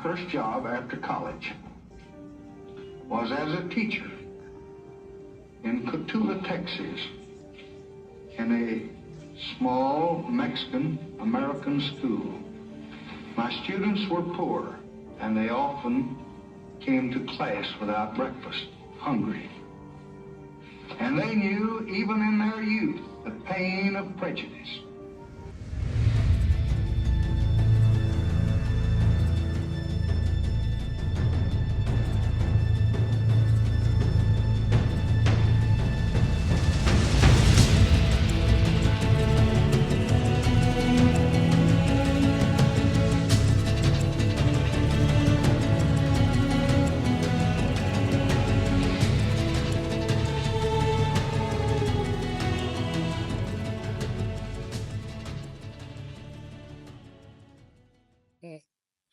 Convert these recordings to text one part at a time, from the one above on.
first job after college was as a teacher in Cotulla, Texas, in a small Mexican-American school. My students were poor, and they often came to class without breakfast, hungry. And they knew, even in their youth, the pain of prejudice.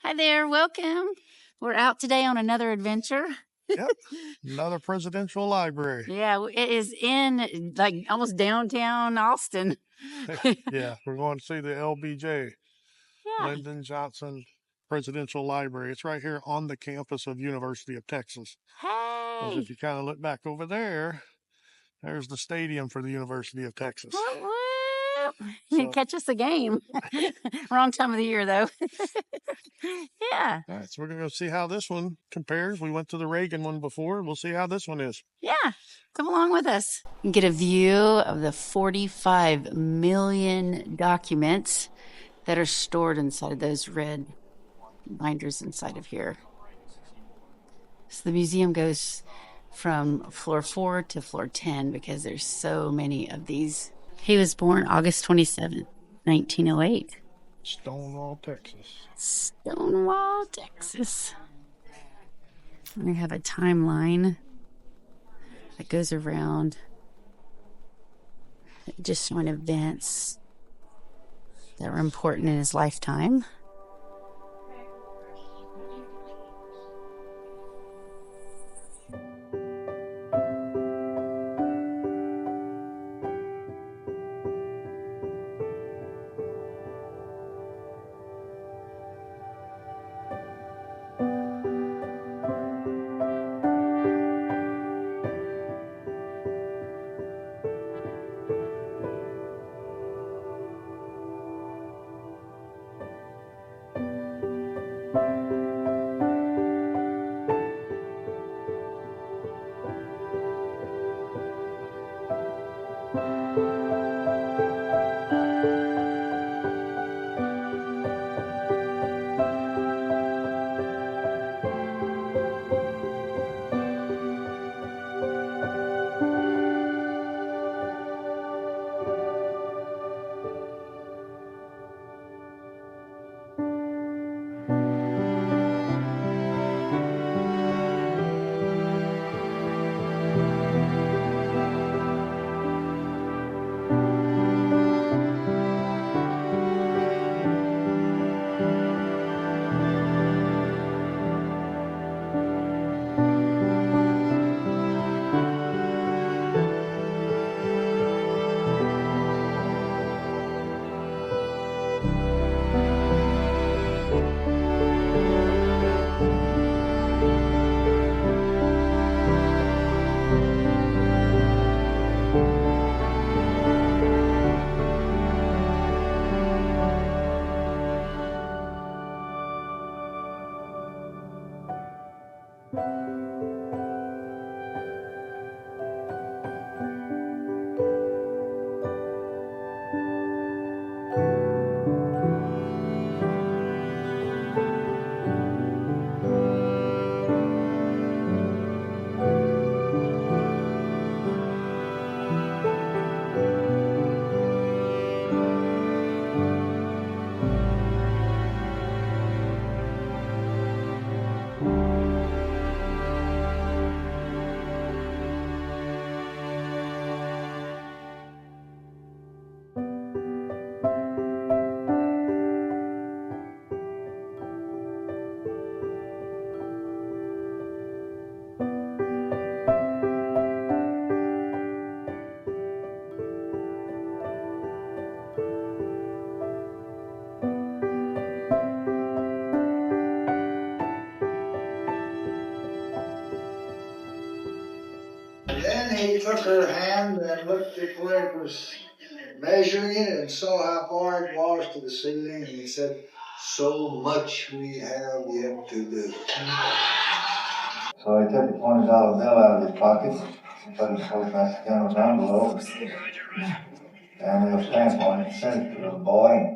Hi there, welcome. We're out today on another adventure. Yep, another presidential library. Yeah, it is in like almost downtown Austin. Yeah, we're going to see the LBJ, Yeah. Lyndon Johnson Presidential Library. It's right here on the campus of University of Texas. Because Hey. if you kind of look back over there, there's the stadium for the University of Texas. Whoop, whoop. Catch us a game. Wrong time of the year, though. Yeah. All right, so we're going to go see how this one compares. We went to the Reagan one before. We'll see how this one is. Yeah, come along with us. You can get a view of the 45 million documents that are stored inside of those red binders inside of here. So the museum goes from floor 4 to floor 10 because there's so many of these. He was born August 27th, 1908. Stonewall, Texas. Stonewall, Texas. And they have a timeline that goes around, just showing events that were important in his lifetime. he took her hand and looked at where it was measuring it and saw how far it was to the ceiling, and he said, "So much we have yet to do." So he took a $20 bill out of his pocket, put his coat back down his envelope, and a stamp on it, sent it to the boy.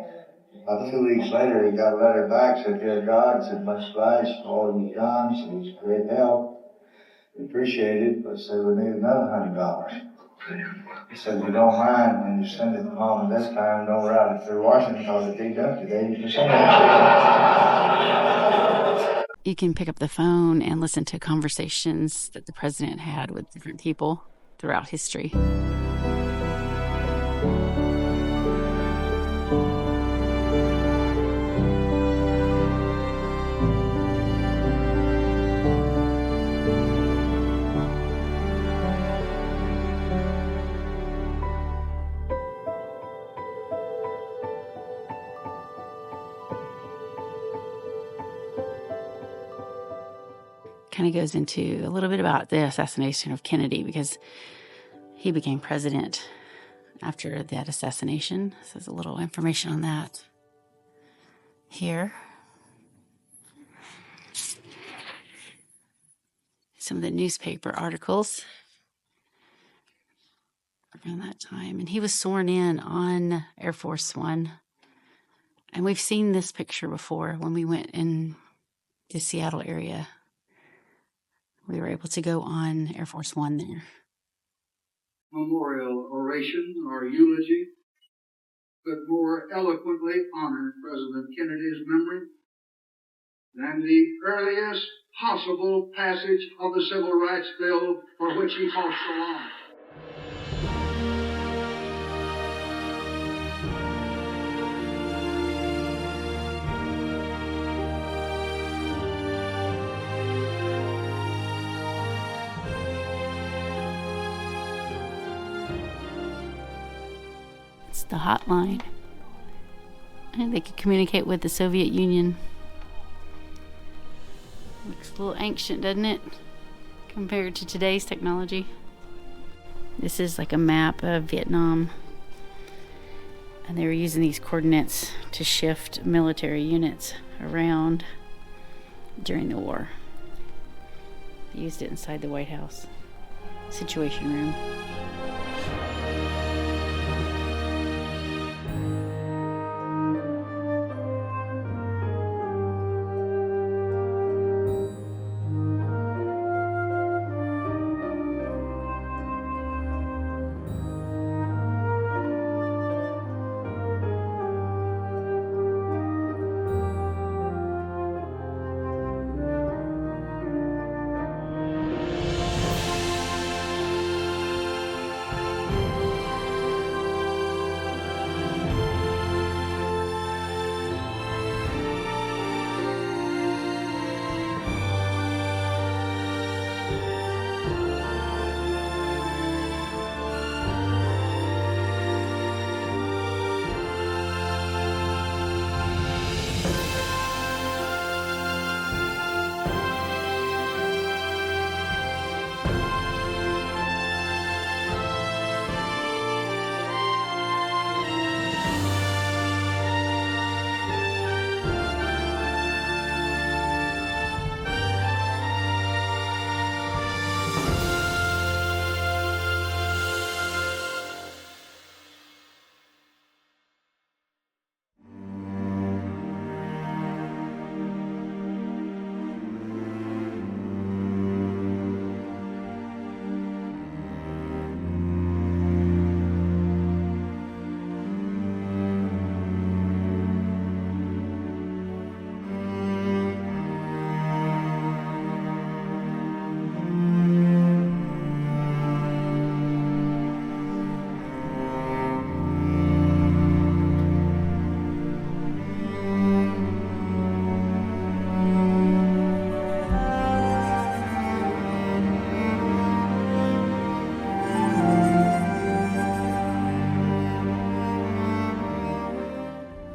About 2 weeks later, he got a letter back, said, "Dear God," said, "much obliged for all you've done," said, "it's a great help. We appreciate it, but said, we need another $100. He said, "If you don't mind, when you send it to Mama this time, don't route it through Washington because it deducted 80%. You can pick up the phone and listen to conversations that the president had with different people throughout history. Kind of goes into a little bit about the assassination of Kennedy because he became president after that assassination. So there's a little information on that here. Some of the newspaper articles around that time. And he was sworn in on Air Force One. And we've seen this picture before when we went in the Seattle area. We were able to go on Air Force One there. Memorial oration or eulogy could more eloquently honor President Kennedy's memory than the earliest possible passage of the Civil Rights Bill for which he fought so long. It's the hotline. And they could communicate with the Soviet Union. Looks a little ancient, doesn't it? Compared to today's technology. This is like a map of Vietnam. And they were using these coordinates to shift military units around during the war. They used it inside the White House Situation Room.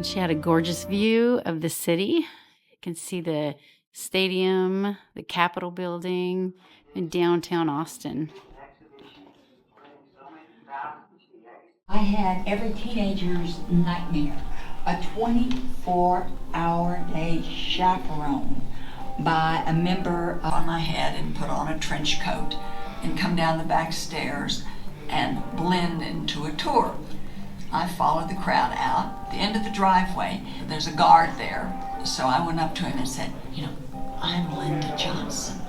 She had a gorgeous view of the city. You can see the stadium, the Capitol building, and downtown Austin. I had every teenager's nightmare, a 24-hour-day chaperone by a member on my head and put on a trench coat and come down the back stairs and blend into a tour. I followed the crowd out. At the end of the driveway, there's a guard there. So I went up to him and said, I'm Lyndon Johnson.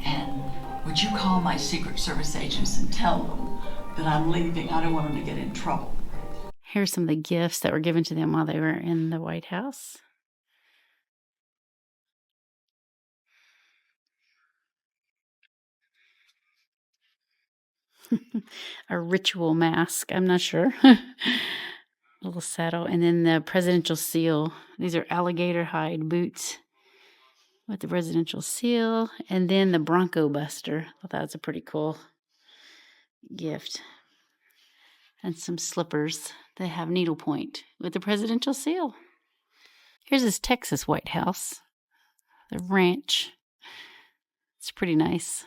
And would you call my Secret Service agents and tell them that I'm leaving? I don't want them to get in trouble. Here's some of the gifts that were given to them while they were in the White House. A ritual mask, I'm not sure. Little saddle. And then the presidential seal. These are alligator hide boots with the presidential seal. And then the Bronco Buster. I thought that was a pretty cool gift. And some slippers that have needlepoint with the presidential seal. Here's his Texas White House. The ranch. It's pretty nice.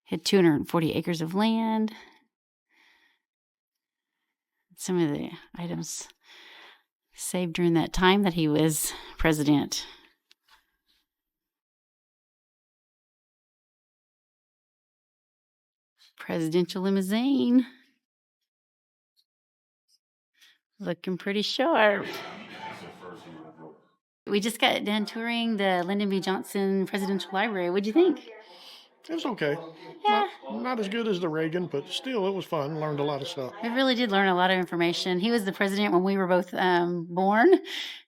Had 240 acres of land. Some of the items saved during that time that he was president. Presidential limousine. Looking pretty sharp. We just got done touring the Lyndon B. Johnson Presidential Library. What'd you think? It was okay. Yeah. Not as good as the Reagan, but still it was fun. Learned a lot of stuff. We really did learn a lot of information. He was the president when we were both born,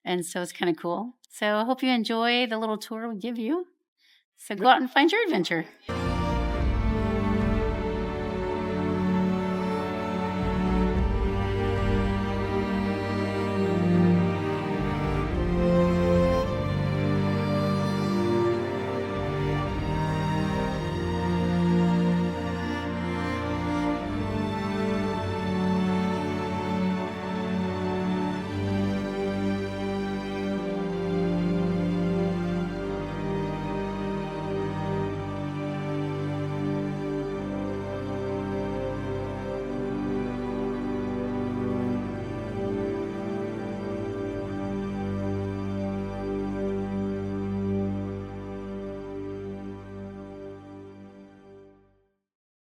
and so it's kind of cool. So I hope you enjoy the little tour we give you. So go out and find your adventure.